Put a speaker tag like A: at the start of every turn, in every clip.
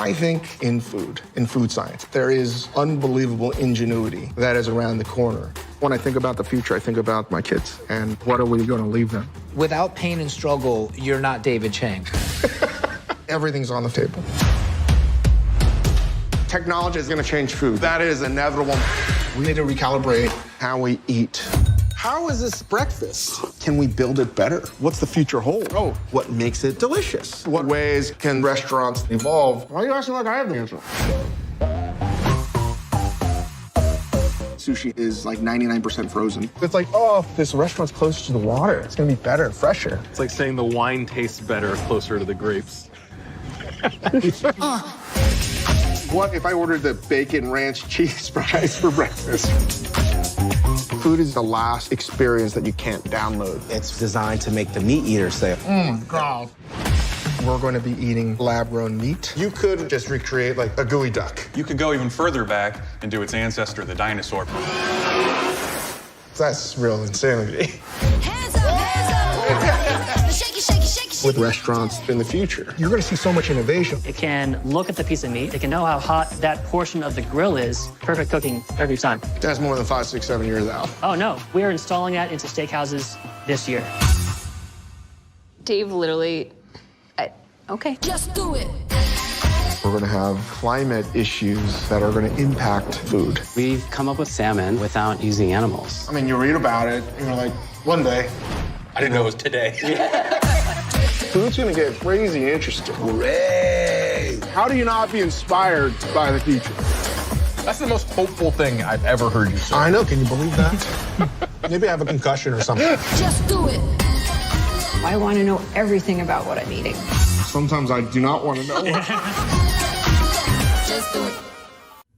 A: I think in food science, there is unbelievable ingenuity that is around the corner. When I think about the future, I think about my kids and what are we going to leave them?
B: Without pain and struggle, you're not David Chang.
A: Everything's on the table. Technology is going to change food. That is inevitable. We need to recalibrate how we eat.
C: How is this breakfast?
A: Can we build it better? What's the future hold?
C: Oh.
A: What makes it delicious? What ways can restaurants evolve? Why are you asking like I have the answer? Sushi is like 99% frozen. It's like, oh, this restaurant's closer to the water. It's gonna be better, fresher.
D: It's like saying the wine tastes better closer to the grapes.
A: What if I ordered the bacon ranch cheese fries for breakfast? Food is the last experience that you can't download.
E: It's designed to make the meat eater say,
A: oh my God. We're going to be eating lab-grown meat. You could just recreate like a gooey duck.
F: You could go even further back and do its ancestor, the dinosaur.
A: That's real insanity.
G: Hands up, hands up. Shake it, shake it, shake it.
A: With restaurants in the future, you're going to see so much innovation.
H: It can look at the piece of meat. It can know how hot that portion of the grill is. Perfect cooking every time.
A: That's more than 5, 6, 7 years out.
H: Oh, no. We are installing that into steakhouses this year.
I: Dave literally... okay.
G: Just do it.
A: We're going to have climate issues that are going to impact food.
J: We've come up with salmon without using animals.
A: I mean, you read about it, and you're like, one day.
F: I didn't know it was today.
A: Food's going to get crazy interesting.
C: Hooray! How do you not be inspired by the future?
D: That's the most hopeful thing I've ever heard you say.
A: I know, can you believe that? Maybe I have a concussion or something.
G: Just do it.
I: I want to know everything about what I'm eating.
A: Sometimes I do not want to know.
G: Just do it.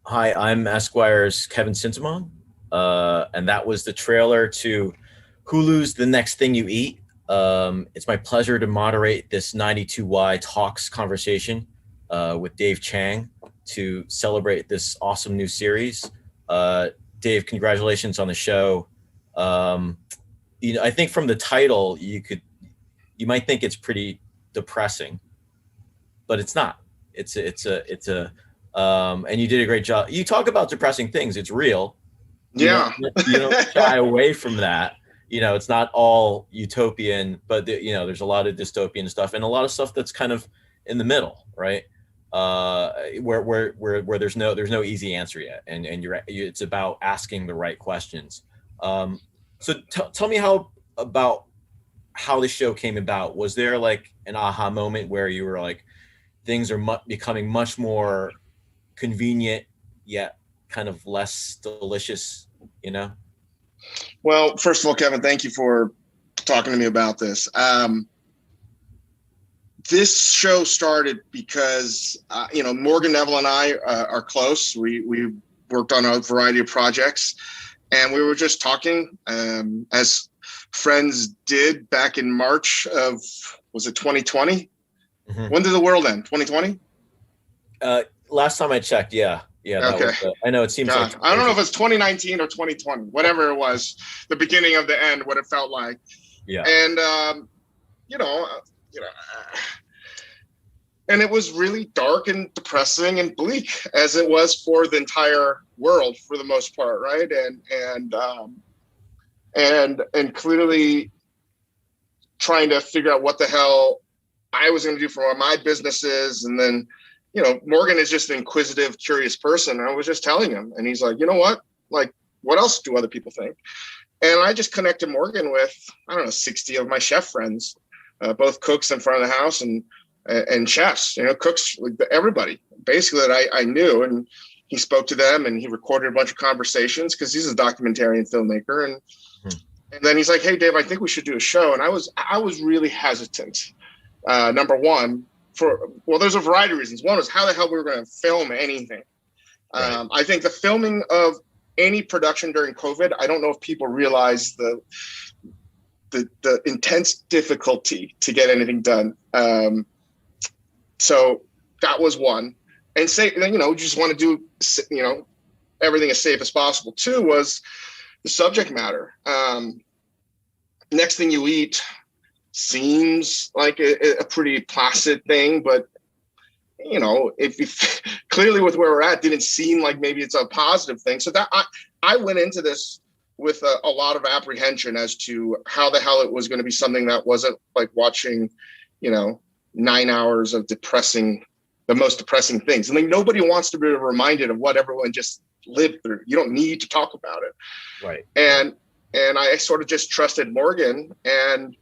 K: Hi, I'm Esquire's Kevin Sintumuang, and that was the trailer to Hulu's The Next Thing You Eat. It's my pleasure to moderate this 92Y Talks conversation with Dave Chang to celebrate this awesome new series. Dave, congratulations on the show. I think from the title, you might think it's pretty depressing, but it's not. It's a and you did a great job. You talk about depressing things. It's real.
A: Yeah.
K: You don't shy away from that. It's not all utopian, but there's a lot of dystopian stuff and a lot of stuff that's kind of in the middle, right? Where there's no easy answer yet, and it's about asking the right questions. So tell me about how the show came about. Was there like an aha moment where you were like, things are becoming much more convenient yet kind of less delicious,
L: Well, first of all, Kevin, thank you for talking to me about this. This show started because, Morgan Neville and I are close. We worked on a variety of projects, and we were just talking as friends did back in March of, was it 2020? Mm-hmm. When did the world end? 2020?
K: Last time I checked, yeah.
L: Okay.
K: I know it seems like
L: I don't know if it's 2019 or 2020, whatever it was, the beginning of the end, what it felt like.
K: Yeah.
L: And and it was really dark and depressing and bleak, as it was for the entire world for the most part, right? And clearly trying to figure out what the hell I was going to do for my businesses. And then, Morgan is just an inquisitive, curious person. I was just telling him, and he's like, you know what? Like, what else do other people think? And I just connected Morgan with, 60 of my chef friends, both cooks in front of the house and chefs, cooks, like everybody basically that I knew. And he spoke to them and he recorded a bunch of conversations because he's a documentarian filmmaker. And then he's like, hey, Dave, I think we should do a show. And I was really hesitant. Number one, there's a variety of reasons. One was how the hell we were going to film anything. Right. I think the filming of any production during COVID, I don't know if people realize the intense difficulty to get anything done. So that was one. And you just want to do, everything as safe as possible. Two was the subject matter. Next Thing You Eat seems like a pretty placid thing, but you know, if you clearly with where we're at, didn't seem like maybe it's a positive thing. So that I went into this with a lot of apprehension as to how the hell it was going to be something that wasn't like watching, you know, 9 hours of the most depressing things. And like nobody wants to be reminded of what everyone just lived through. You don't need to talk about it.
K: Right.
L: And I sort of just trusted Morgan, and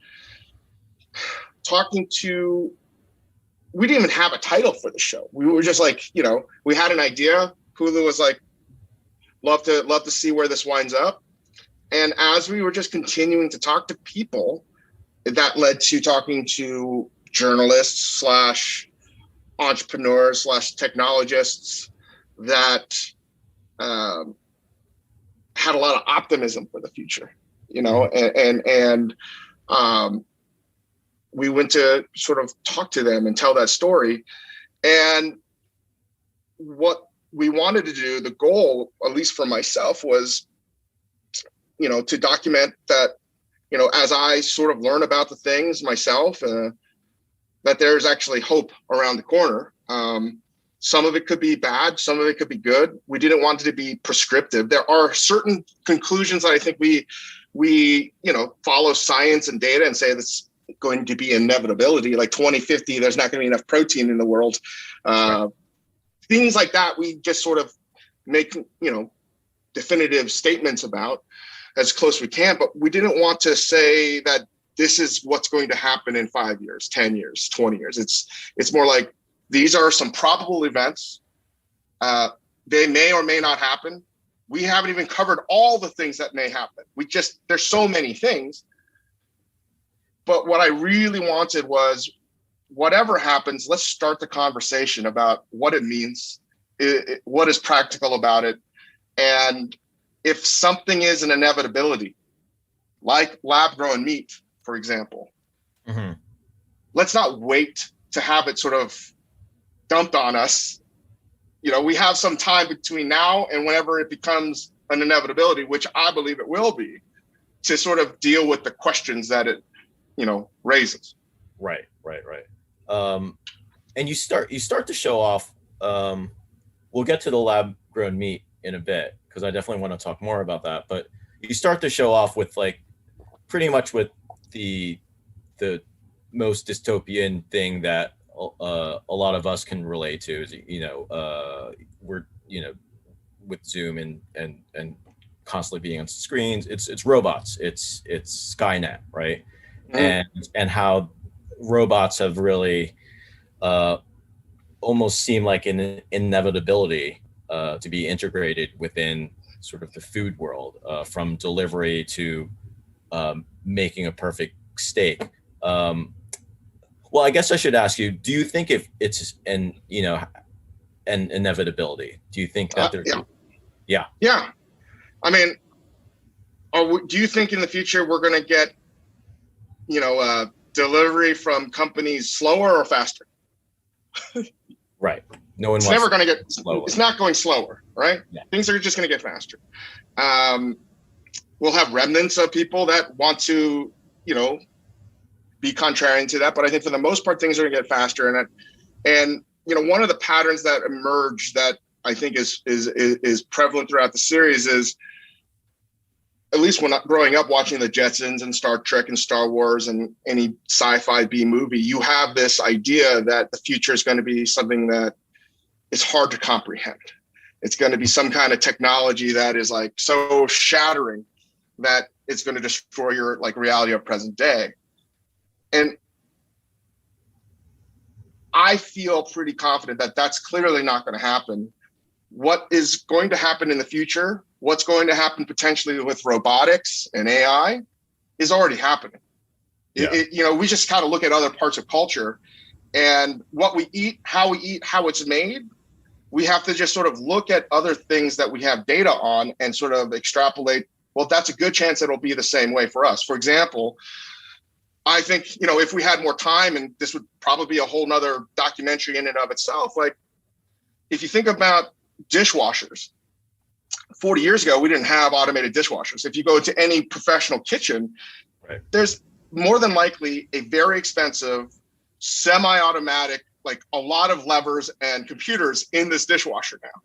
L: talking to, we didn't even have a title for the show. We were just like, you know, we had an idea. Hulu was like, love to see where this winds up. And as we were just continuing to talk to people, that led to talking to journalists / entrepreneurs / technologists that had a lot of optimism for the future, you know, and we went to sort of talk to them and tell that story. And what we wanted to do, the goal, at least for myself, was, you know, to document that, you know, as I sort of learn about the things myself, that there's actually hope around the corner. Some of it could be bad, some of it could be good. We didn't want it to be prescriptive. There are certain conclusions that I think we you know, follow science and data and say that's going to be inevitability. Like 2050, there's not going to be enough protein in the world. Things like that, we just sort of make, you know, definitive statements about as close as we can. But we didn't want to say that this is what's going to happen in 5 years, 10 years, 20 years. It's more like, these are some probable events. They may or may not happen. We haven't even covered all the things that may happen. There's so many things. But what I really wanted was, whatever happens, let's start the conversation about what it means, what is practical about it. And if something is an inevitability, like lab-grown meat, for example, let's not wait to have it sort of dumped on us. You know, we have some time between now and whenever it becomes an inevitability, which I believe it will be, to sort of deal with the questions that it, you know, raises.
K: Right. And you start to show off. We'll get to the lab grown meat in a bit, because I definitely want to talk more about that. But you start to show off with like pretty much with the most dystopian thing that a lot of us can relate to is, you know, we're, you know, with Zoom and constantly being on screens, it's robots, it's Skynet, right? And how robots have really almost seem like an inevitability to be integrated within sort of the food world, from delivery to making a perfect steak. Well, I guess I should ask you, do you think if it's an inevitability? Do you think that there's... Yeah.
L: I mean, do you think in the future we're going to get, you know, delivery from companies slower or faster?
K: Right. No one
L: it's
K: wants
L: never going to get
K: slower.
L: It's not going slower, right?
K: Yeah.
L: Things are just going to get faster. We'll have remnants of people that want to, you know, be contrarian to that, but I think for the most part things are going to get faster. And you know, one of the patterns that emerge that I think is prevalent throughout the series is, at least when growing up watching the Jetsons and Star Trek and Star Wars and any sci-fi B movie, you have this idea that the future is going to be something that is hard to comprehend. It's going to be some kind of technology that is like so shattering that it's going to destroy your like reality of present day. And I feel pretty confident that that's clearly not going to happen. What is going to happen in the future, what's going to happen potentially with robotics and AI is already happening. Yeah. You know, we just kind of look at other parts of culture and what we eat, how it's made. We have to just sort of look at other things that we have data on and sort of extrapolate, well, that's a good chance it'll be the same way for us. For example, I think, you know, if we had more time, and this would probably be a whole nother documentary in and of itself, like if you think about dishwashers, 40 years ago, we didn't have automated dishwashers. If you go to any professional kitchen, right, there's more than likely a very expensive, semi-automatic like a lot of levers and computers in this dishwasher now.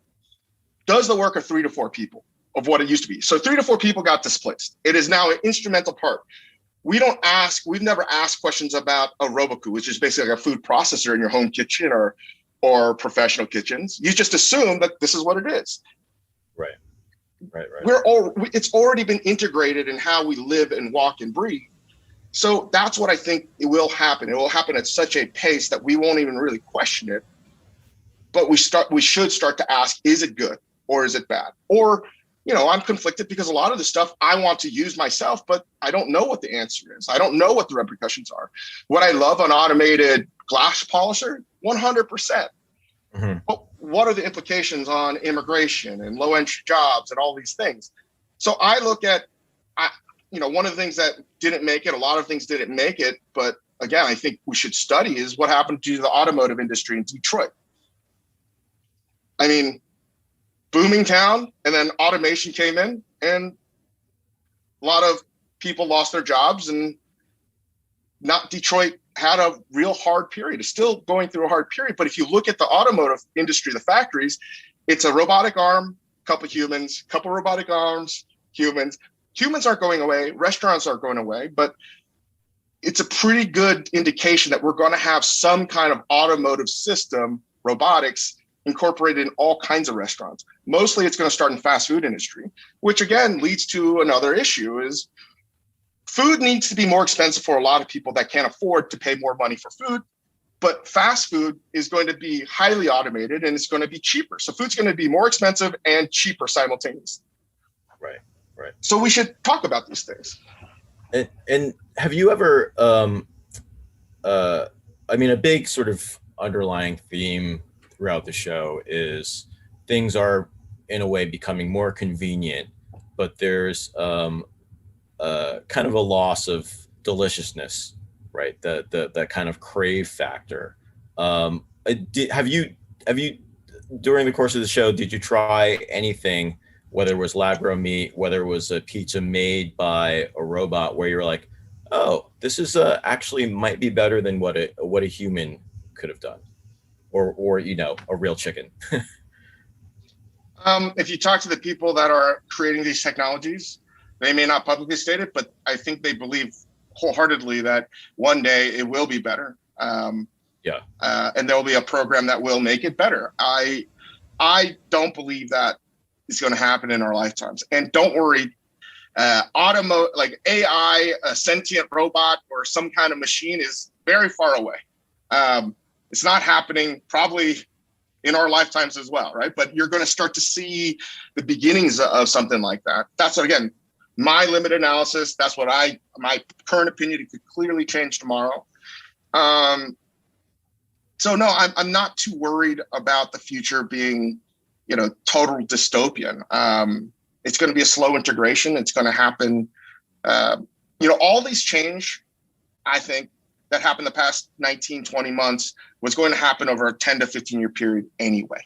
L: Does the work of 3 to 4 people of what it used to be. So 3 to 4 people got displaced. It is now an instrumental part. We've never asked questions about a Roboku, which is basically like a food processor in your home kitchen or professional kitchens. You just assume that this is what it is.
K: Right.
L: It's already been integrated in how we live and walk and breathe. So that's what I think it will happen. It will happen at such a pace that we won't even really question it. But we should start to ask, is it good or is it bad? Or, I'm conflicted because a lot of the stuff I want to use myself, but I don't know what the answer is. I don't know what the repercussions are. Would I love an automated glass polisher? 100%. Mm-hmm. But what are the implications on immigration and low entry jobs and all these things? So I look at, one of the things that didn't make it, a lot of things didn't make it, but again, I think we should study is what happened to the automotive industry in Detroit. I mean, booming town, and then automation came in, and a lot of people lost their jobs, and Detroit had a real hard period. It's still going through a hard period, but if you look at the automotive industry, the factories, it's a robotic arm, couple humans, couple robotic arms, humans. Humans aren't going away, restaurants aren't going away, but it's a pretty good indication that we're going to have some kind of automotive system, robotics, incorporated in all kinds of restaurants. Mostly it's going to start in fast food industry, which again leads to another issue is food needs to be more expensive for a lot of people that can't afford to pay more money for food, but fast food is going to be highly automated and it's going to be cheaper. So food's going to be more expensive and cheaper simultaneously.
K: Right.
L: So we should talk about these things.
K: And have you ever, a big sort of underlying theme throughout the show is things are in a way becoming more convenient, but there's kind of a loss of deliciousness, right? The kind of crave factor. Have you during the course of the show, did you try anything, whether it was lab grown meat, whether it was a pizza made by a robot, where you're like, oh, this is actually might be better than what a human could have done? Or a real chicken.
L: If you talk to the people that are creating these technologies, they may not publicly state it, but I think they believe wholeheartedly that one day it will be better. And there will be a program that will make it better. I don't believe that is going to happen in our lifetimes. And don't worry, like AI, a sentient robot or some kind of machine is very far away. It's not happening probably in our lifetimes as well, right? But you're going to start to see the beginnings of something like that. That's, again, my limited analysis. That's what my current opinion. It could clearly change tomorrow. So no, I'm not too worried about the future being, total dystopian. It's going to be a slow integration. It's going to happen. All these change, I think, that happened the past 19, 20 months was going to happen over a 10 to 15 year period anyway.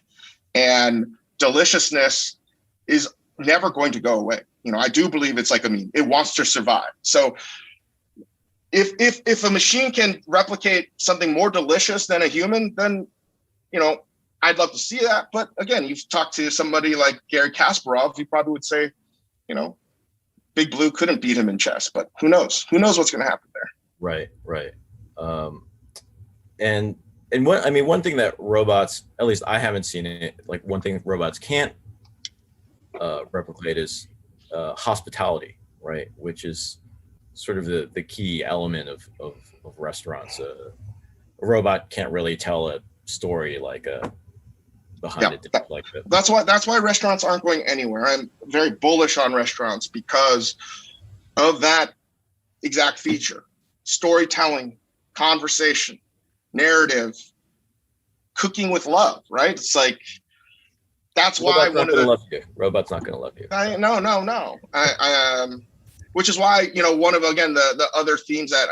L: And deliciousness is never going to go away. I do believe it's like, it wants to survive. So if a machine can replicate something more delicious than a human, then, I'd love to see that. But again, you've talked to somebody like Gary Kasparov, he probably would say, Big Blue couldn't beat him in chess, but who knows? Who knows what's going to happen there?
K: Right. And one thing that robots, at least I haven't seen it, like one thing robots can't replicate is hospitality, right? Which is sort of the key element of restaurants. A robot can't really tell a story like behind it.
L: That's why restaurants aren't going anywhere. I'm very bullish on restaurants because of that exact feature. Storytelling, conversation, narrative, cooking with love, right? It's like, that's why
K: Robot's not going to love you.
L: No. Which is why, one of, again, the other themes that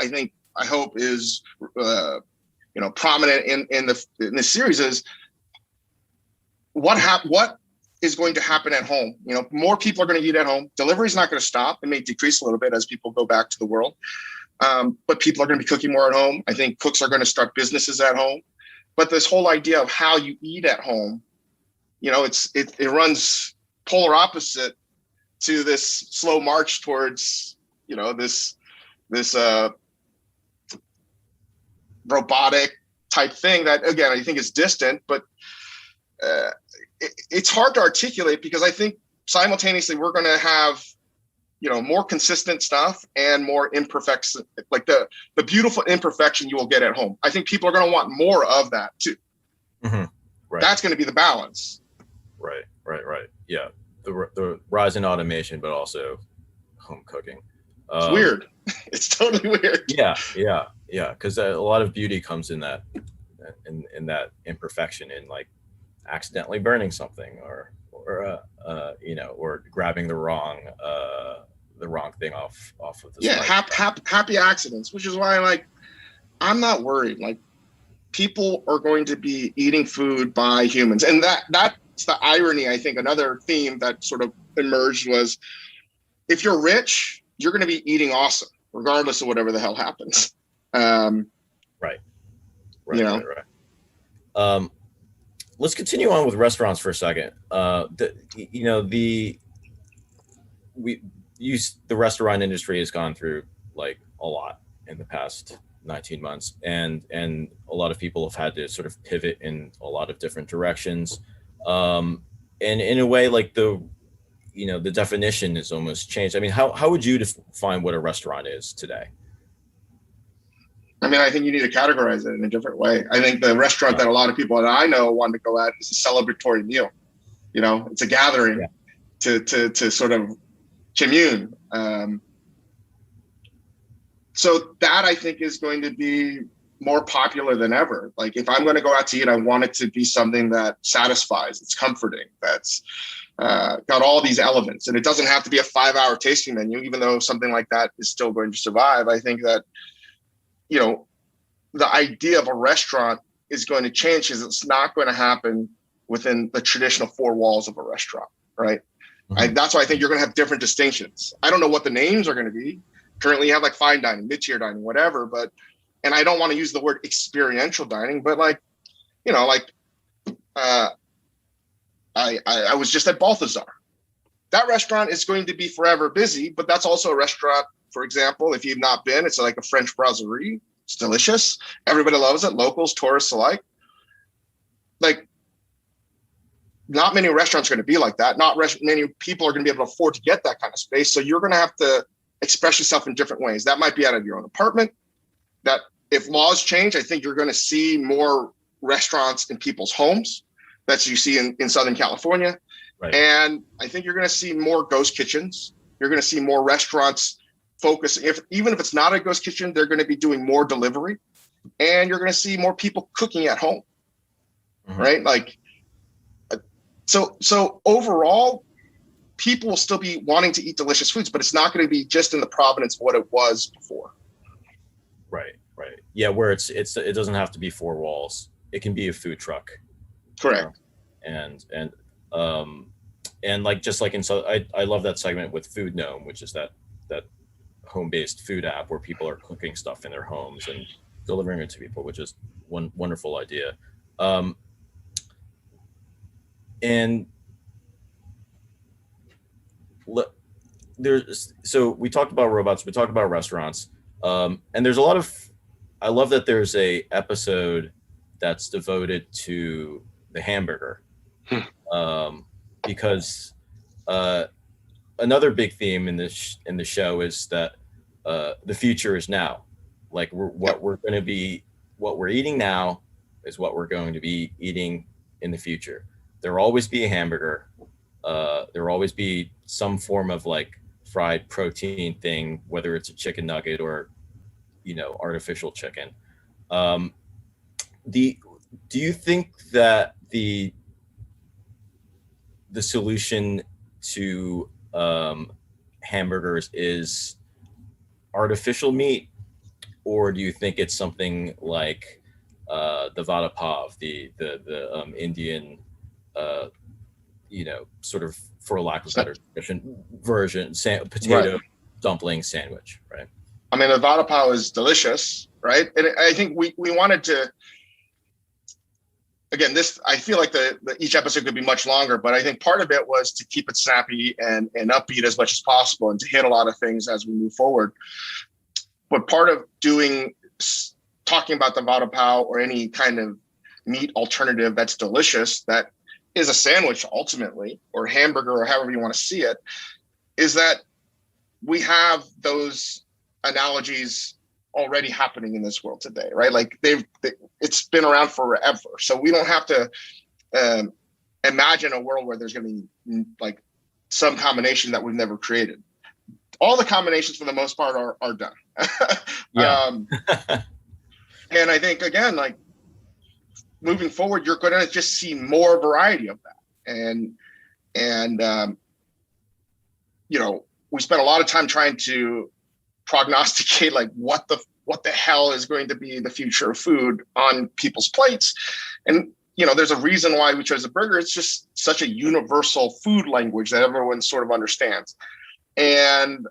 L: I hope is, prominent in the series is what is going to happen at home. More people are going to eat at home. Delivery is not going to stop. It may decrease a little bit as people go back to the world. But people are going to be cooking more at home. I think cooks are going to start businesses at home. But this whole idea of how you eat at home, you know, it runs polar opposite to this slow march towards, you know, this robotic type thing that, again, I think is distant, but it's hard to articulate because I think simultaneously we're going to have, you know, more consistent stuff and more imperfection, like the beautiful imperfection you will get at home. I think people are going to want more of that too.
K: Mm-hmm. Right.
L: That's going to be the balance.
K: Right. Yeah. The rise in automation, but also home cooking.
L: It's weird. It's totally weird.
K: Yeah. Because a lot of beauty comes in that, in that imperfection, in like accidentally burning something, or you know, or grabbing the wrong thing off of the
L: happy accidents, which is why I'm not worried. Like, people are going to be eating food by humans, and that's the irony. I think another theme that sort of emerged was, if you're rich, you're going to be eating awesome regardless of whatever the hell happens.
K: Right. Let's continue on with restaurants for a second. The restaurant industry has gone through like a lot in the past 19 months, and a lot of people have had to sort of pivot in a lot of different directions. And in a way, like the definition is almost changed. I mean, how would you define what a restaurant is today?
L: I mean, I think you need to categorize it in a different way. I think the restaurant that a lot of people that I know want to go at is a celebratory meal. You know, it's a gathering to sort of commune. So that, I think, is going to be more popular than ever. Like, if I'm going to go out to eat, I want it to be something that satisfies, it's comforting, that's got all these elements. And it doesn't have to be a 5-hour tasting menu, even though something like that is still going to survive. I think that, you know, the idea of a restaurant is going to change, because it's not going to happen within the traditional 4 walls of a restaurant, right? Mm-hmm. That's why I think you're going to have different distinctions. I don't know what the names are going to be. Currently, you have like fine dining, mid-tier dining, whatever. But, and I don't want to use the word experiential dining, but like, you know, like I was just at Balthazar. That restaurant is going to be forever busy, but that's also a restaurant. For example, if you've not been, it's like a French brasserie. It's delicious. Everybody loves it. Locals, tourists alike. Like, not many restaurants are going to be like that. Not many people are going to be able to afford to get that kind of space. So you're going to have to express yourself in different ways. That might be out of your own apartment. That if laws change, I think you're going to see more restaurants in people's homes. That's you see in Southern California. Right. And I think you're going to see more ghost kitchens. You're going to see more restaurants focus. Even if it's not a ghost kitchen, they're going to be doing more delivery, and you're going to see more people cooking at home. Mm-hmm. Right? Like, so overall, people will still be wanting to eat delicious foods, but it's not going to be just in the provenance of what it was before.
K: Right. Yeah, where it doesn't have to be 4 walls. It can be a food truck.
L: Correct.
K: And like, just like I love that segment with Food Gnome, which is that home-based food app where people are cooking stuff in their homes and delivering it to people, which is one wonderful idea. So we talked about robots, we talked about restaurants, and there's a lot of, I love that there's a episode that's devoted to the hamburger, because another big theme in the show is that the future is now. Like, what we're eating now is what we're going to be eating in the future. There will always be a hamburger. There will always be some form of like fried protein thing, whether it's a chicken nugget or, you know, artificial chicken. Do you think that the solution to hamburgers is artificial meat, or do you think it's something like the vada pav, the Indian, you know, sort of, for lack of better version, potato dumpling sandwich, right?
L: I mean, the vada pav is delicious, right? And I think we wanted to, again, I feel like each episode could be much longer, but I think part of it was to keep it snappy and upbeat as much as possible and to hit a lot of things as we move forward. But part of talking about the vada pav or any kind of meat alternative that's delicious, that is a sandwich ultimately, or hamburger, or however you want to see it, is that we have those analogies already happening in this world today, right? Like it's been around forever. So we don't have to imagine a world where there's going to be like some combination that we've never created. All the combinations for the most part are done.
K: Yeah.
L: And I think, again, like moving forward, you're going to just see more variety of that. And we spent a lot of time trying to prognosticate like what the hell is going to be the future of food on people's plates. And, there's a reason why we chose the burger. It's just such a universal food language that everyone sort of understands. And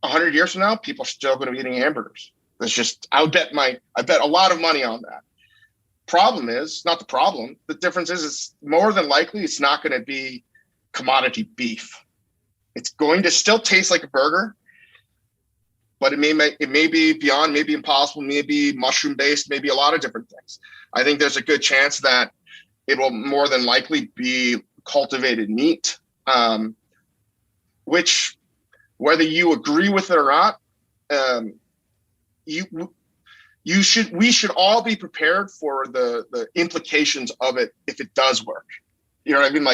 L: 100 years from now, people are still going to be eating hamburgers. That's just, I bet a lot of money on that. Problem is, not the problem. The difference is, it's more than likely it's not going to be commodity beef. It's going to still taste like a burger, but it may be beyond, maybe impossible, maybe mushroom based, maybe a lot of different things. I think there's a good chance that it will more than likely be cultivated meat, which, whether you agree with it or not, we should all be prepared for the implications of it if it does work. You know what I mean?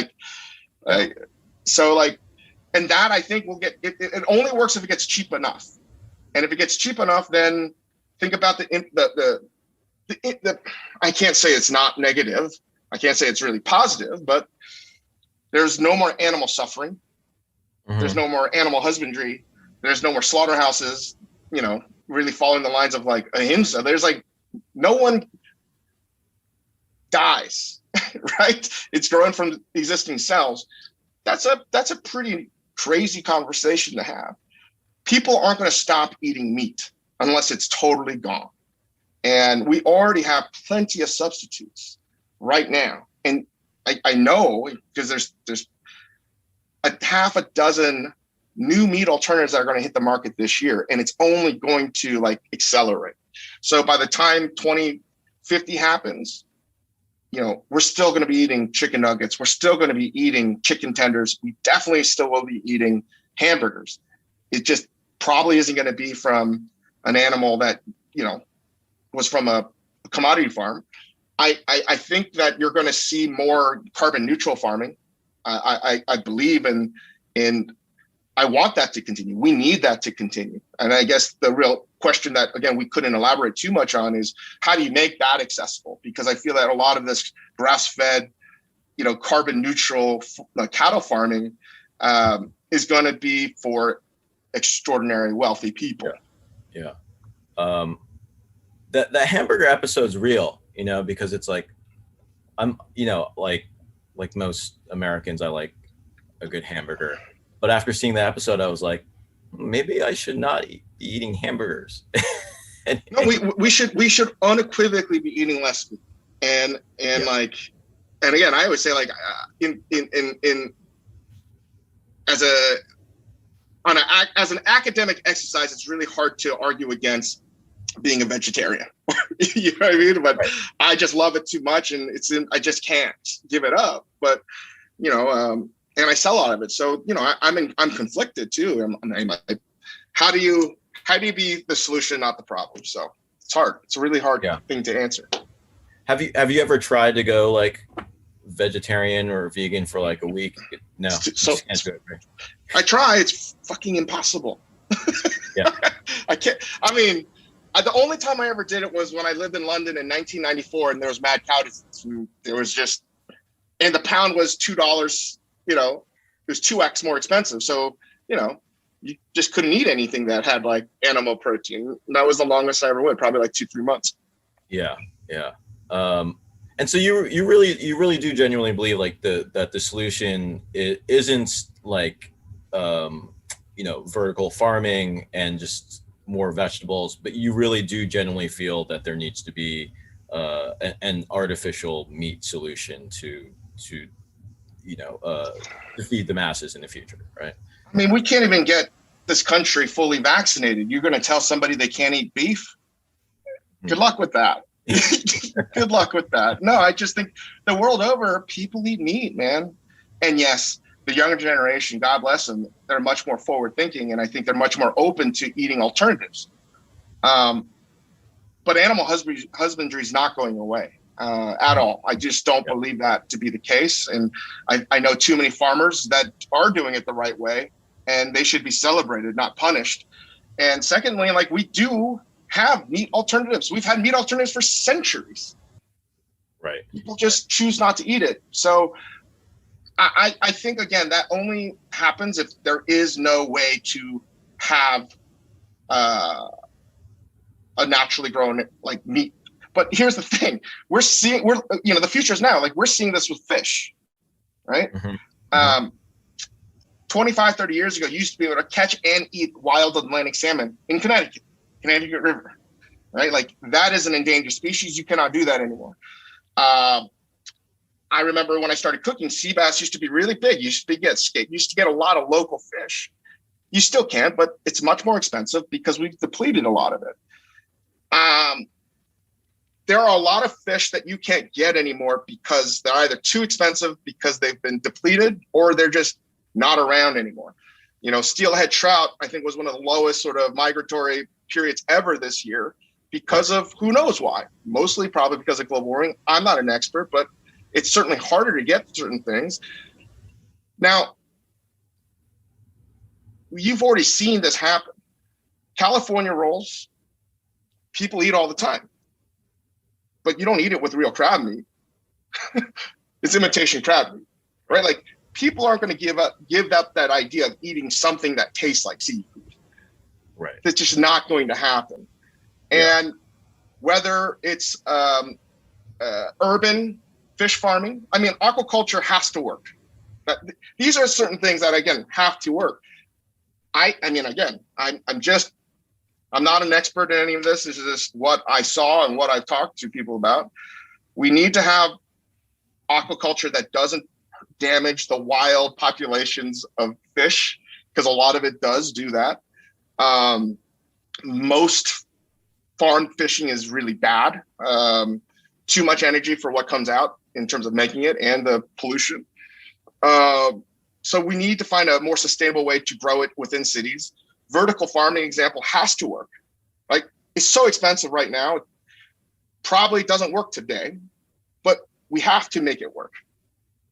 L: And that, I think, will get it only works if it gets cheap enough. And if it gets cheap enough, then think about the I can't say it's not negative. I can't say it's really positive, but there's no more animal suffering. Mm-hmm. There's no more animal husbandry. There's no more slaughterhouses, really following the lines of like ahimsa. There's like, no one dies, right? It's grown from existing cells. That's a pretty crazy conversation to have. People aren't going to stop eating meat unless it's totally gone. And we already have plenty of substitutes right now. And I know, because there's a half a dozen new meat alternatives that are going to hit the market this year, and it's only going to like accelerate. So by the time 2050 happens, we're still going to be eating chicken nuggets. We're still going to be eating chicken tenders. We definitely still will be eating hamburgers. It just probably isn't going to be from an animal that, was from a commodity farm. I think that you're going to see more carbon neutral farming. I believe in I want that to continue. We need that to continue. And I guess the real question that, again, we couldn't elaborate too much on is, how do you make that accessible? Because I feel that a lot of this grass-fed, carbon neutral cattle farming is going to be for extraordinary wealthy people.
K: Yeah. The hamburger episode's real, because it's like, I'm, like most Americans, I like a good hamburger. But after seeing the episode, I was like, maybe I should not be eating hamburgers.
L: No, we should unequivocally be eating less meat. And again, I always say, like, as an academic exercise, it's really hard to argue against being a vegetarian. You know what I mean? But right. I just love it too much, and I just can't give it up. But and I sell a lot of it, so I'm conflicted too. I'm like, how do you be the solution, not the problem? So it's hard. It's a really hard thing to answer.
K: Have you ever tried to go like vegetarian or vegan for like a week? No.
L: So I try. It's fucking impossible.
K: Yeah.
L: I can't. I mean, the only time I ever did it was when I lived in London in 1994, and there was mad cow disease. There was just, and the pound was $2. It was 2x more expensive. So, you just couldn't eat anything that had like animal protein. And that was the longest I ever went, probably like 2-3 months.
K: Yeah. And so you really do genuinely believe like that the solution isn't like, vertical farming and just more vegetables, but you really do genuinely feel that there needs to be an artificial meat solution to feed the masses in the future, right?
L: I mean, we can't even get this country fully vaccinated. You're going to tell somebody they can't eat beef? Good luck with that. Good luck with that. No, I just think the world over, people eat meat, man. And yes, the younger generation, God bless them, they're much more forward thinking, and I think they're much more open to eating alternatives. But animal husbandry is not going away at all. I just don't believe that to be the case. And I know too many farmers that are doing it the right way, and they should be celebrated, not punished. And secondly, like, we do have meat alternatives. We've had meat alternatives for centuries.
K: Right.
L: People just choose not to eat it. So I think, again, that only happens if there is no way to have a naturally grown like meat. But here's the thing: the future is now. Like, we're seeing this with fish, right? 25, 30 years ago, you used to be able to catch and eat wild Atlantic salmon in Connecticut River, right? Like, that is an endangered species. You cannot do that anymore. I remember when I started cooking, sea bass used to be really big. You used to get a lot of local fish. You still can, but it's much more expensive because we've depleted a lot of it. There are a lot of fish that you can't get anymore because they're either too expensive because they've been depleted, or they're just not around anymore. Steelhead trout, I think, was one of the lowest sort of migratory periods ever this year because of who knows why. Mostly probably because of global warming. I'm not an expert, but it's certainly harder to get certain things. Now, you've already seen this happen. California rolls, people eat all the time, but you don't eat it with real crab meat. It's imitation crab meat, right? Like, people aren't going to give up that idea of eating something that tastes like seafood.
K: Right.
L: It's just not going to happen.
K: Yeah.
L: And whether it's urban fish farming, I mean, aquaculture has to work. These are certain things that, again, have to work. I mean, again, I'm not an expert in any of this. This is just what I saw and what I've talked to people about. We need to have aquaculture that doesn't damage the wild populations of fish, because a lot of it does do that. Most farm fishing is really bad. Too much energy for what comes out in terms of making it, and the pollution. So we need to find a more sustainable way to grow it within cities. Vertical farming example has to work. Like, it's so expensive right now. It probably doesn't work today, but we have to make it work.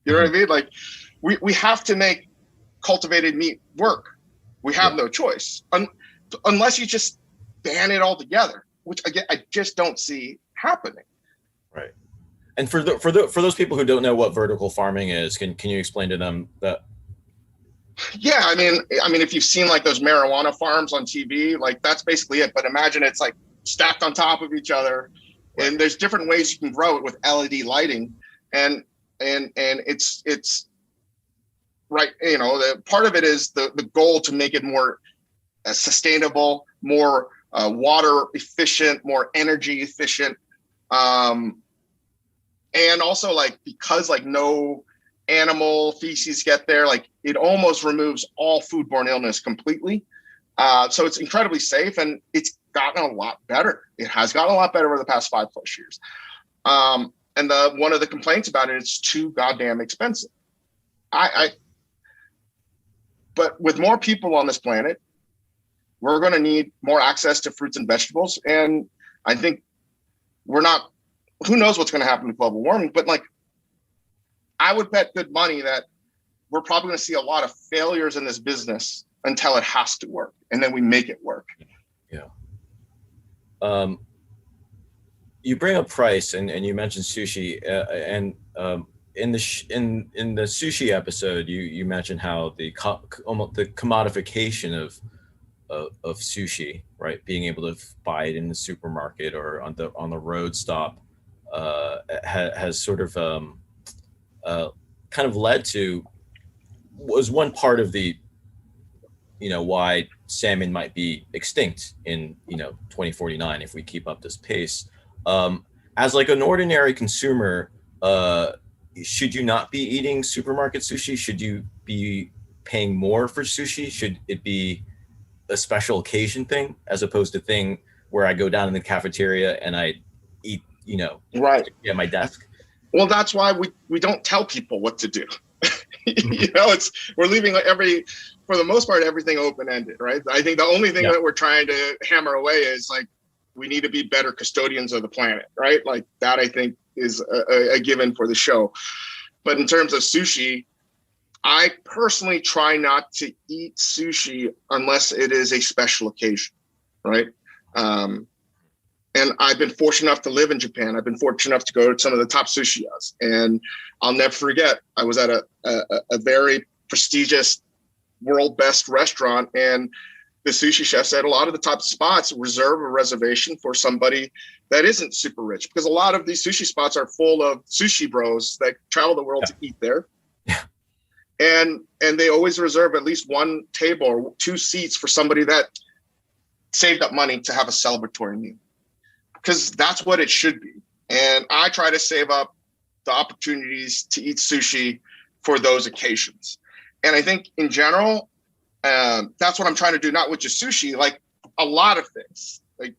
L: You know what I mean? Like, we have to make cultivated meat work. We have no choice unless you just ban it altogether, which, again, I just don't see happening.
K: Right. And for those people who don't know what vertical farming is, can you explain to them that?
L: Yeah, I mean, if you've seen like those marijuana farms on TV, like, that's basically it. But imagine it's like stacked on top of each other, and there's different ways you can grow it with LED lighting, and it's right. The part of it is the goal to make it more sustainable, more water efficient, more energy efficient, and also, like, because, like, no animal feces get there, like, it almost removes all foodborne illness completely. So it's incredibly safe, and it's gotten a lot better. It has gotten a lot better over the past 5+ years. And one of the complaints about it, it's too goddamn expensive. But with more people on this planet, we're going to need more access to fruits and vegetables. And I think who knows what's going to happen with global warming, but, like, I would bet good money that we're probably going to see a lot of failures in this business until it has to work, and then we make it work.
K: Yeah. You bring up price, and you mentioned sushi, and in the sushi episode, you mentioned how the commodification of sushi, right? Being able to buy it in the supermarket or on the road stop, has sort of kind of led to, was one part of the, why salmon might be extinct in 2049 if we keep up this pace. as like an ordinary consumer, should you not be eating supermarket sushi? Should you be paying more for sushi? Should it be a special occasion thing as opposed to thing where I go down in the cafeteria and I eat,
L: right
K: at my desk?
L: Well, that's why we don't tell people what to do. We're leaving for the most part, everything open-ended, right? I think the only thing that we're trying to hammer away is like, we need to be better custodians of the planet, right? Like that, I think, is a given for the show. But in terms of sushi, I personally try not to eat sushi unless it is a special occasion, right? And I've been fortunate enough to live in Japan. I've been fortunate enough to go to some of the top sushiyas. And I'll never forget, I was at a very prestigious world best restaurant, and the sushi chef said a lot of the top spots reserve a reservation for somebody that isn't super rich, because a lot of these sushi spots are full of sushi bros that travel the world to eat there.
K: Yeah.
L: And they always reserve at least one table or 2 seats for somebody that saved up money to have a celebratory meal, because that's what it should be. And I try to save up the opportunities to eat sushi for those occasions. And I think in general, that's what I'm trying to do, not with just sushi, like a lot of things. Like,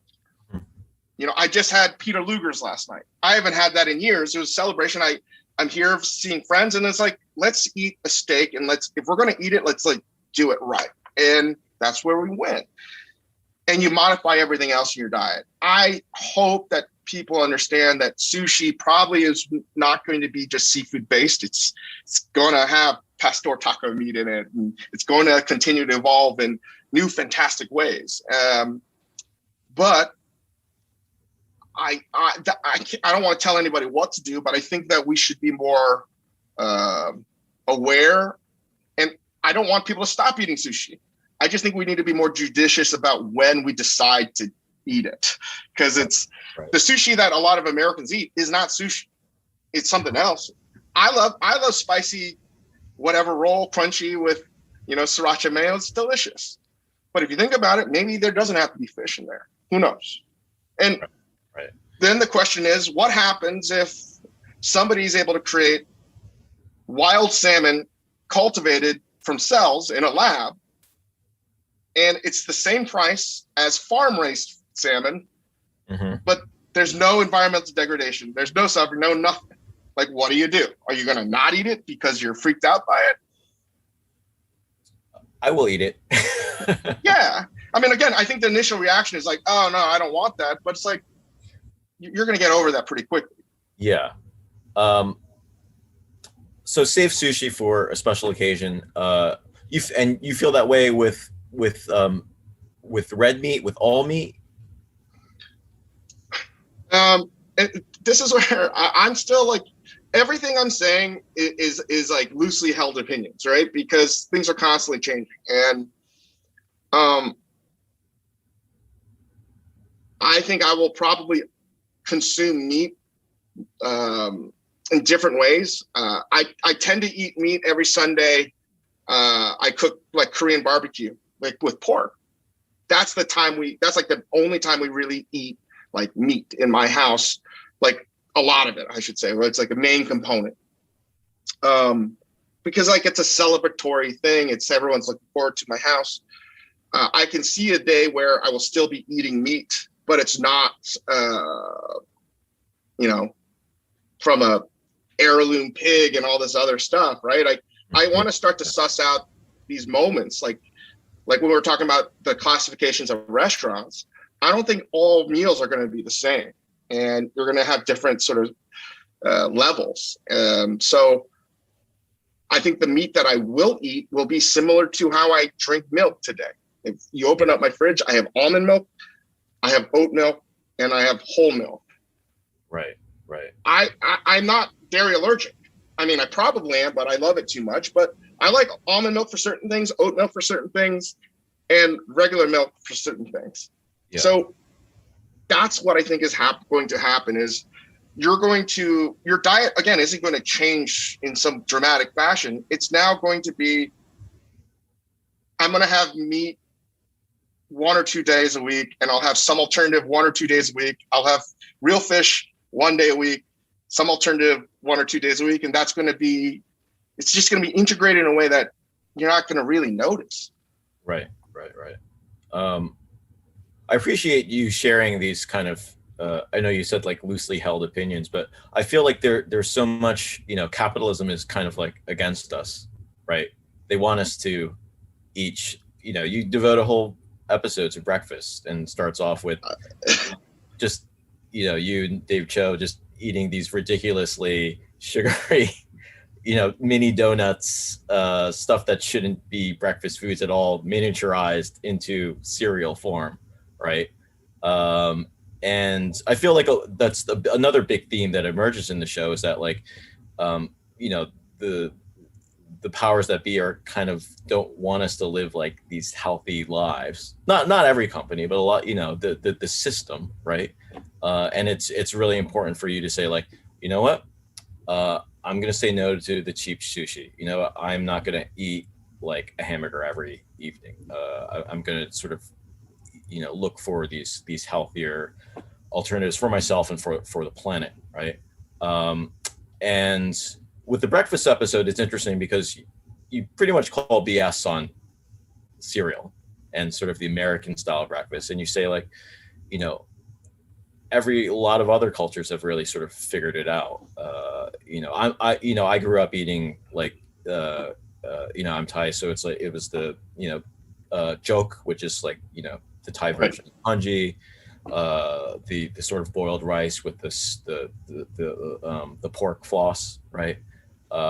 L: I just had Peter Luger's last night. I haven't had that in years. It was a celebration. I'm here seeing friends, and it's like, let's eat a steak, and if we're going to eat it, let's like do it right. And that's where we went. And you modify everything else in your diet. I hope that people understand that sushi probably is not going to be just seafood based. It's going to have pastor taco meat in it, and it's going to continue to evolve in new fantastic ways. But I don't want to tell anybody what to do, but I think that we should be more aware. And I don't want people to stop eating sushi. I just think we need to be more judicious about when we decide to eat it, because it's the sushi that a lot of Americans eat is not sushi. It's something else. I love spicy, whatever roll, crunchy with, sriracha mayo. It's delicious. But if you think about it, maybe there doesn't have to be fish in there. Who knows? And then the question is, what happens if somebody's able to create wild salmon cultivated from cells in a lab, and it's the same price as farm-raised salmon, but there's no environmental degradation. There's no suffering, no nothing. Like, what do you do? Are you going to not eat it because you're freaked out by it?
K: I will eat it.
L: Yeah. I mean, again, I think the initial reaction is like, oh, no, I don't want that. But it's like, you're going to get over that pretty quickly.
K: Yeah. So save sushi for a special occasion. You feel that way with red meat, with all meat?
L: This is where I'm still like, everything I'm saying is like loosely held opinions, right? Because things are constantly changing. And I think I will probably consume meat in different ways. I tend to eat meat every Sunday. I cook like Korean barbecue, like with pork. That's like the only time we really eat like meat in my house, like a lot of it, I should say. Well, it's like a main component. Because like it's a celebratory thing. It's everyone's looking forward to my house. I can see a day where I will still be eating meat, but it's not, from a heirloom pig and all this other stuff, right? I want to start to suss out these moments, like when we were talking about the classifications of restaurants. I don't think all meals are going to be the same, and you're going to have different sort of levels. So I think the meat that I will eat will be similar to how I drink milk today. If you open up my fridge, I have almond milk, I have oat milk, and I have whole milk.
K: Right.
L: I'm not dairy allergic. I mean, I probably am, but I love it too much. But I like almond milk for certain things, oat milk for certain things, and regular milk for certain things. Yeah. So that's what I think is going to happen is your diet, again, isn't going to change in some dramatic fashion. It's now going to be, I'm going to have meat 1 or 2 days a week, and I'll have some alternative 1 or 2 days a week. I'll have real fish one day a week, some alternative 1 or 2 days a week. And it's just going to be integrated in a way that you're not going to really notice.
K: Right. I appreciate you sharing these kind of, I know you said like loosely held opinions, but I feel like there's so much, capitalism is kind of like against us, right? They want us to each, you devote a whole episode to breakfast and starts off with just, you and Dave Cho just eating these ridiculously sugary, mini donuts, stuff that shouldn't be breakfast foods at all, miniaturized into cereal form, right? And I feel like that's another big theme that emerges in the show is that like, the powers that be are kind of don't want us to live like these healthy lives. Not every company, but a lot, the system, right? And it's really important for you to say like, you know what? I'm going to say no to the cheap sushi. I'm not going to eat like a hamburger every evening. I'm going to sort of, look for these healthier alternatives for myself and for the planet, right? And with the breakfast episode, it's interesting because you pretty much call BS on cereal and sort of the American style breakfast, and you say like, a lot of other cultures have really sort of figured it out. I grew up eating like, I'm Thai, so it's like it was the joke, which is like the Thai version of congee, the sort of boiled rice with the pork floss, right?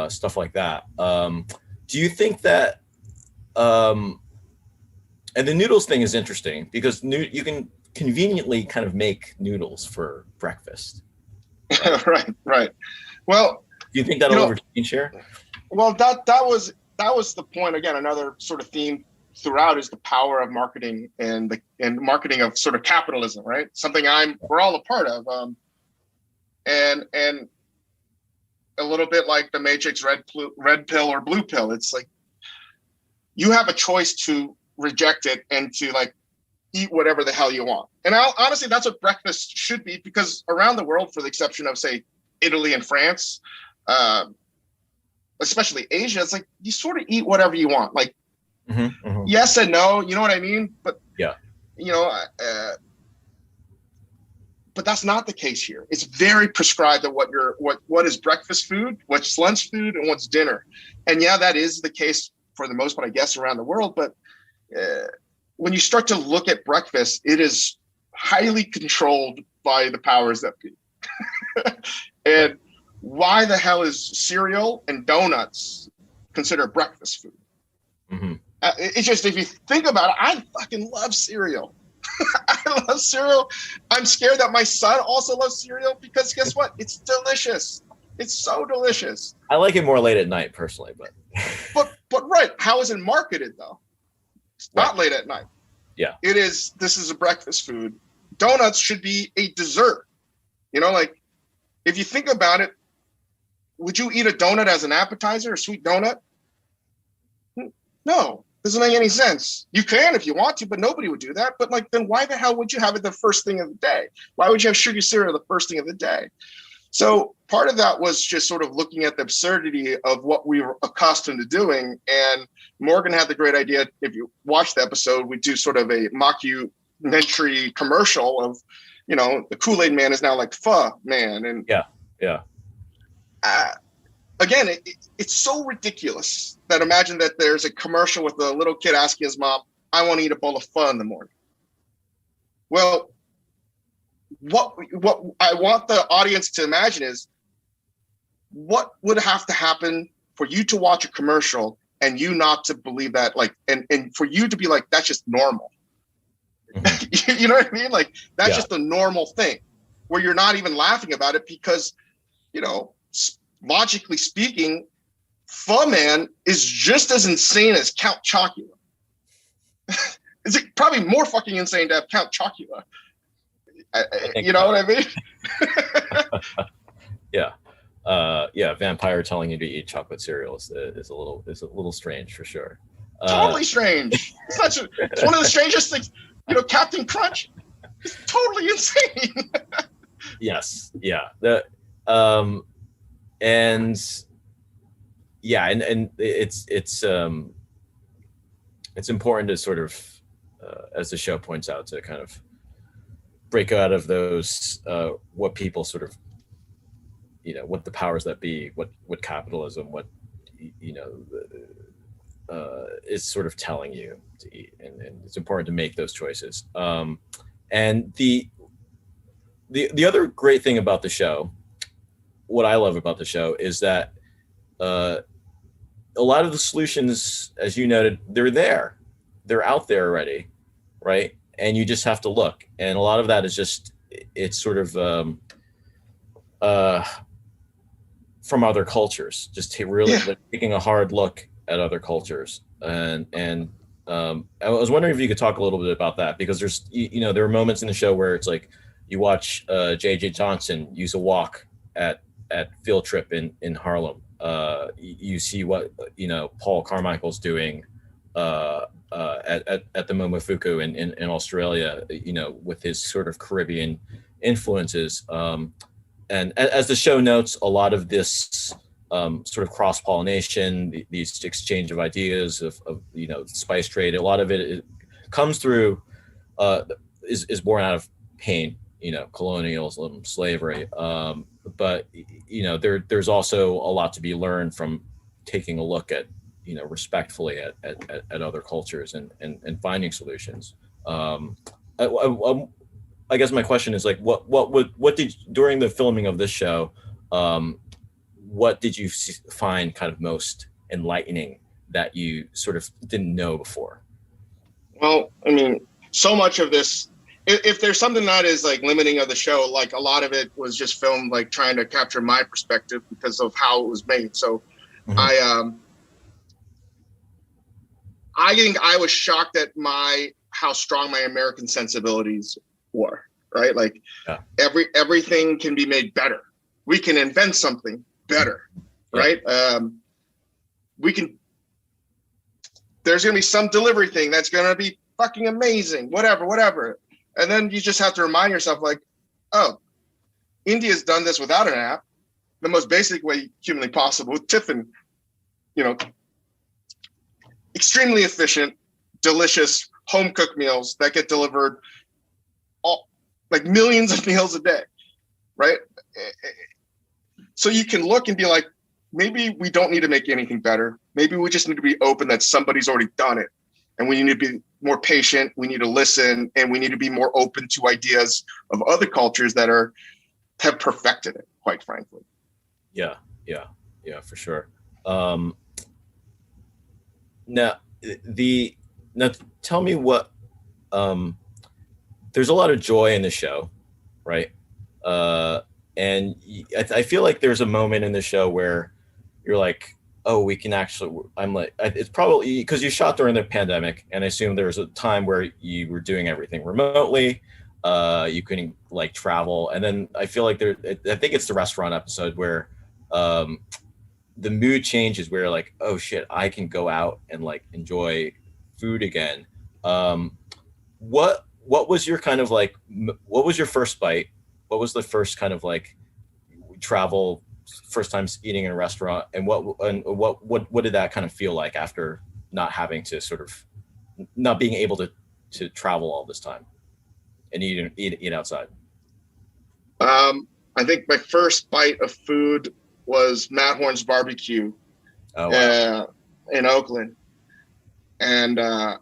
K: Stuff like that. Do you think that? And the noodles thing is interesting because you can conveniently kind of make noodles for breakfast.
L: Right. Well,
K: do you think that'll overtake share?
L: Well, that was the point. Again, another sort of theme throughout is the power of marketing and marketing of sort of capitalism, right? Something we're all a part of. And a little bit like the Matrix red pill or blue pill. It's like you have a choice to reject it and to like eat whatever the hell you want. And honestly, that's what breakfast should be, because around the world, for the exception of say Italy and France, especially Asia, it's like you sort of eat whatever you want. Like yes and no, you know what I mean? But
K: yeah,
L: but that's not the case here. It's very prescribed of what is breakfast food, what's lunch food, and what's dinner. And yeah, that is the case for the most part, I guess, around the world. But when you start to look at breakfast, it is highly controlled by the powers that be. And why the hell is cereal and donuts considered breakfast food? It's just, if you think about it, I fucking love cereal. I love cereal. I'm scared that my son also loves cereal because guess what? It's delicious. It's so delicious.
K: I like it more late at night personally,
L: but right. How is it marketed though? It's not late at night.
K: Yeah.
L: This is a breakfast food. Donuts should be a dessert. Like if you think about it, would you eat a donut as an appetizer, a sweet donut? No. Doesn't make any sense. You can if you want to, but nobody would do that. But like, then why the hell would you have it the first thing of the day? Why would you have sugar cereal the first thing of the day? So part of that was just sort of looking at the absurdity of what we were accustomed to doing. And Morgan had the great idea. If you watch the episode, we do sort of a mockumentary commercial of, the Kool-Aid man is now like Pho man. And
K: yeah.
L: Again, it's so ridiculous that imagine that there's a commercial with a little kid asking his mom, I want to eat a bowl of pho in the morning. Well, what I want the audience to imagine is what would have to happen for you to watch a commercial and you not to believe that, like, and for you to be like, that's just normal. You know what I mean? Like, that's just a normal thing where you're not even laughing about it because, logically speaking, Pho Man is just as insane as Count Chocula. It's probably more fucking insane to have Count Chocula. You know what I mean?
K: Yeah. Vampire telling you to eat chocolate cereal is a little strange for sure.
L: Totally strange. It's one of the strangest things. Captain Crunch is totally insane.
K: Yes. Yeah. And it's important to sort of, as the show points out, to kind of break out of those, what people sort of, what the powers that be, what capitalism, what, is sort of telling you to eat. And it's important to make those choices. And the other great thing about the show, what I love about the show, is that a lot of the solutions, as you noted, they're out there already, right? And you just have to look. And a lot of that is just, it's sort of from other cultures, just taking a hard look at other cultures. And I was wondering if you could talk a little bit about that, because there's, there are moments in the show where it's like you watch J.J. Johnson use a wok at Field Trip in Harlem. You see what Paul Carmichael's doing at the Momofuku in Australia, with his sort of Caribbean influences. And as the show notes, a lot of this sort of cross-pollination, these exchange of ideas of spice trade, a lot of it comes through, is born out of pain, colonialism, slavery. But there's also a lot to be learned from taking a look at, respectfully at other cultures and finding solutions. I guess my question is like, what did, during the filming of this show, what did you find kind of most enlightening that you sort of didn't know before?
L: Well, I mean, so much of this, if there's something that is like limiting of the show, like a lot of it was just filmed like trying to capture my perspective because of how it was made. So I think I was shocked at how strong my American sensibilities were, right? Like everything can be made better. We can invent something better, right? There's gonna be some delivery thing that's gonna be fucking amazing, whatever. And then you just have to remind yourself like, oh, India's done this without an app, the most basic way humanly possible with Tiffin, extremely efficient, delicious, home cooked meals that get delivered like millions of meals a day, right? So you can look and be like, maybe we don't need to make anything better. Maybe we just need to be open that somebody's already done it. And we need to be more patient. We need to listen, and we need to be more open to ideas of other cultures that have perfected it, quite frankly. Yeah, for sure.
K: Now tell me what, there's a lot of joy in the show, right? And I feel like there's a moment in the show where you're like, oh, we can actually, it's probably because you shot during the pandemic, and I assume there was a time where you were doing everything remotely. You couldn't like travel. And then I feel like I think it's the restaurant episode where the mood changes, where like, oh shit, I can go out and like enjoy food again. What was your kind of like, what was your first bite? What was the first kind of like travel, first time eating in a restaurant, and what did that kind of feel like after not having to sort of, not being able to travel all this time and eat outside?
L: I think my first bite of food was Matt Horn's barbecue in Oakland. And I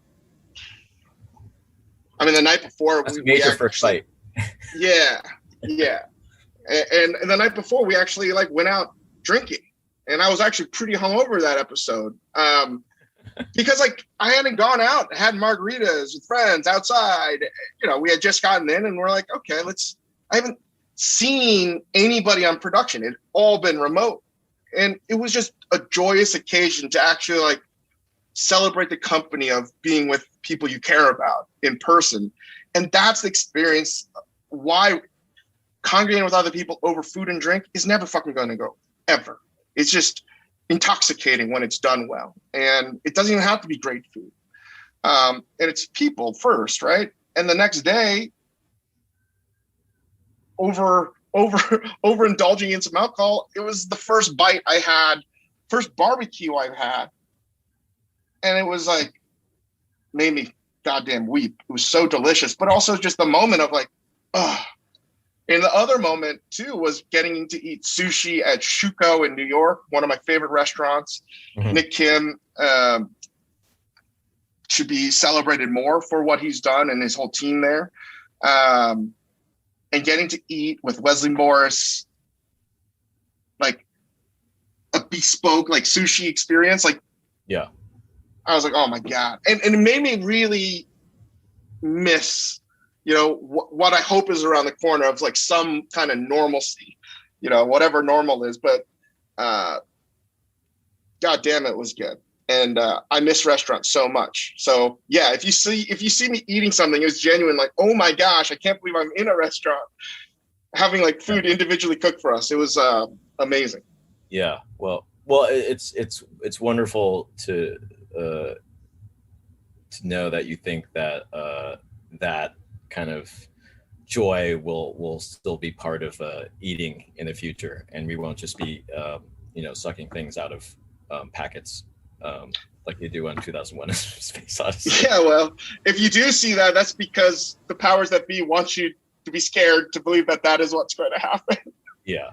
L: mean, the night before,
K: that's a major first bite.
L: Yeah. And the night before, we actually like went out drinking, and I was actually pretty hungover that episode because like I hadn't gone out, had margaritas with friends outside. We had just gotten in, and we're like, okay, I haven't seen anybody on production. It'd all been remote, and it was just a joyous occasion to actually like celebrate the company of being with people you care about in person. And that's the experience. Why congregating with other people over food and drink is never fucking going to go, ever. It's just intoxicating when it's done well. And it doesn't even have to be great food. And it's people first, right? And the next day, over overindulging in some alcohol. It was the first bite I had, first barbecue I've had. And it was like, made me goddamn weep. It was so delicious, but also just the moment of like, oh. And the other moment too was getting to eat sushi at Shuko in New York, one of my favorite restaurants. Mm-hmm. Nick Kim should be celebrated more for what he's done and his whole team there. And getting to eat with Wesley Morris, like a bespoke like sushi experience, like
K: yeah,
L: I was like, oh my God. And it made me really miss, you know, what I hope is around the corner of like some kind of normalcy, you know, whatever normal is, but God damn, it was good. And I miss restaurants so much. So yeah, if you see me eating something, it was genuine, like, oh my gosh, I can't believe I'm in a restaurant having like food individually cooked for us. It was amazing.
K: Yeah. Well, it's wonderful to know that you think that that kind of joy will still be part of eating in the future, and we won't just be you know, sucking things out of packets like you do on 2001 Space Odyssey.
L: Yeah, well, if you do see that, that's because the powers that be want you to be scared to believe that that is what's going to happen.
K: Yeah.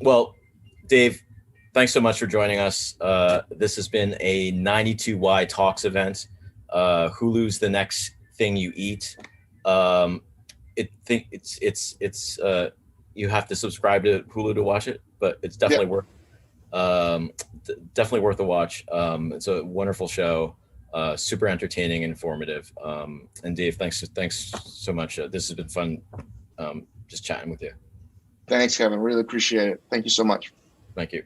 K: Well, Dave, thanks so much for joining us. This has been a 92Y Talks event. Hulu's The Next Thing You Eat. It's you have to subscribe to Hulu to watch it, but it's definitely worth a watch. It's a wonderful show, super entertaining, informative. And Dave, thanks so much. This has been fun, just chatting with you.
L: Thanks, Kevin. Really appreciate it. Thank you so much.
K: Thank you.